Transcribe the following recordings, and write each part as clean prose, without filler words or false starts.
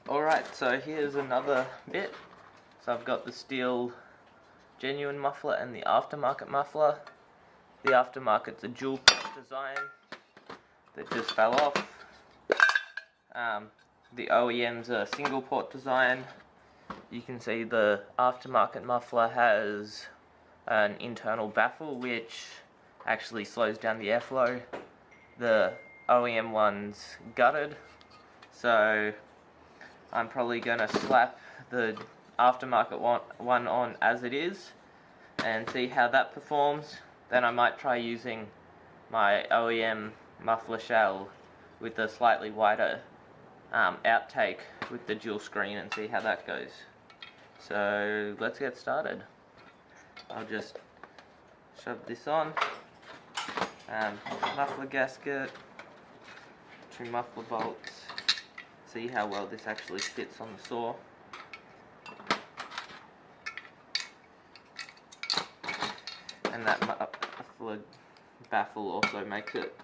Alright, so here's another bit. So I've got the Stihl genuine muffler and the aftermarket muffler. The aftermarket's a dual port design that just fell off. The OEM's a single port design. You can see the aftermarket muffler has an internal baffle which actually slows down the airflow. The OEM one's gutted, so I'm probably going to slap the aftermarket one on as it is and see how that performs. Then I might try using my OEM muffler shell with the slightly wider outtake with the dual screen and see how that goes. So let's get started. I'll just shove this on. Muffler gasket, 2 muffler bolts. See how well this actually fits on the saw. And that muffler baffle also makes it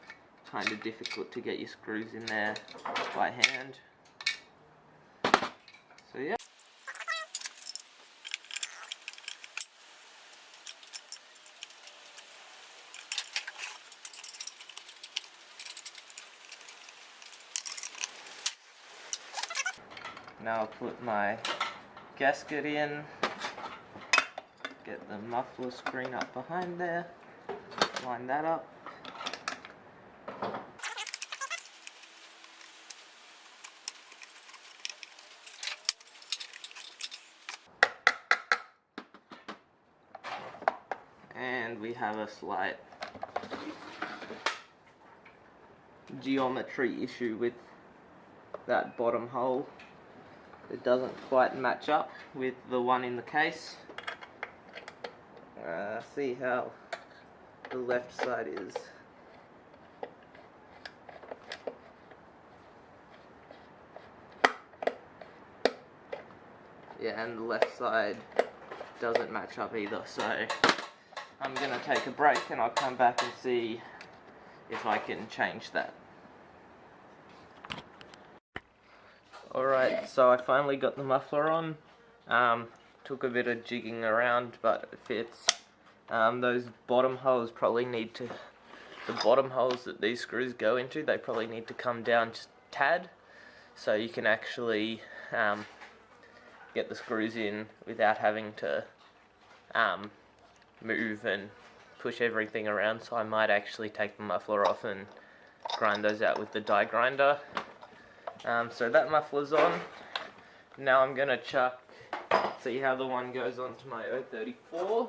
kind of difficult to get your screws in there by hand. So yeah. Now I'll put my gasket in, get the muffler screen up behind there, line that up. And we have a slight geometry issue with that bottom hole. It doesn't quite match up with the one in the case. See how the left side is. Yeah, and the left side doesn't match up either, so I'm gonna take a break and I'll come back and see if I can change that. Alright, so I finally got the muffler on. Took a bit of jigging around, but it fits. Those bottom holes probably need to, the bottom holes that these screws go into, they probably need to come down just a tad, so you can actually get the screws in without having to move and push everything around. So I might actually take the muffler off and grind those out with the die grinder. So that muffler's on. Now I'm gonna see how the one goes onto my 034.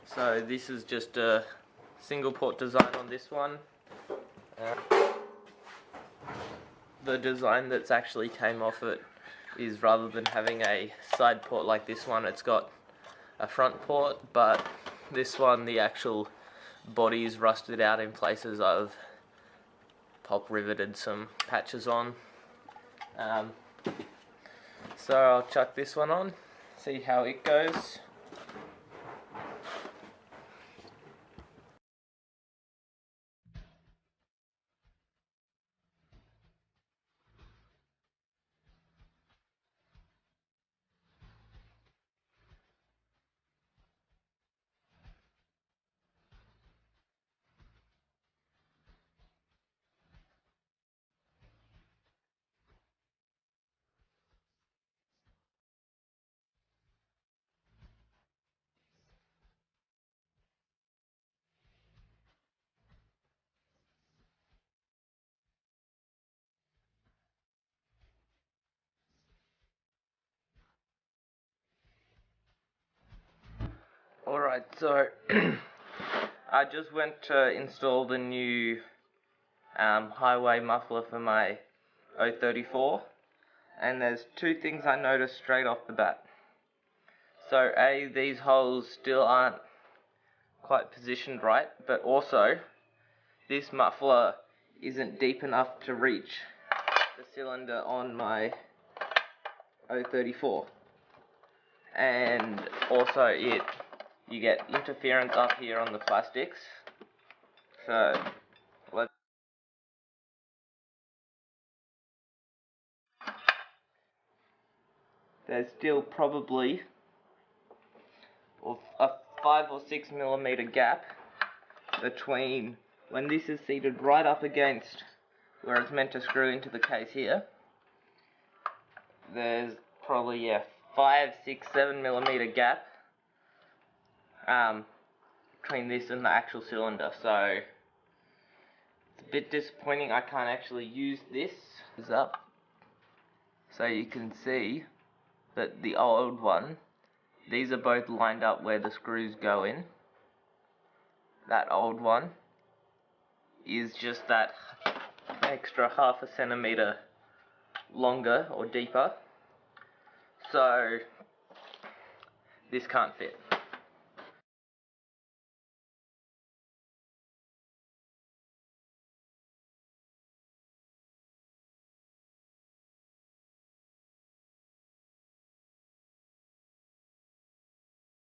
So this is just a single port design on this one. The design that's actually came off it is, rather than having a side port like this one, it's got a front port, but this one, the actual body is rusted out in places. I've pop riveted some patches on. So I'll chuck this one on, see how it goes. Alright, so I just went to install the new Hyway muffler for my 034, and there's 2 things I noticed straight off the bat. So A, these holes still aren't quite positioned right, but also this muffler isn't deep enough to reach the cylinder on my 034, and also you get interference up here on the plastics. So there's still probably a 5 or 6 millimeter gap between when this is seated right up against where it's meant to screw into the case here. There's probably a 5, 6, 7 millimeter gap between this and the actual cylinder, so it's a bit disappointing I can't actually use this up. So you can see that the old one, these are both lined up where the screws go in. That old one is just that extra half a centimeter longer or deeper, so this can't fit.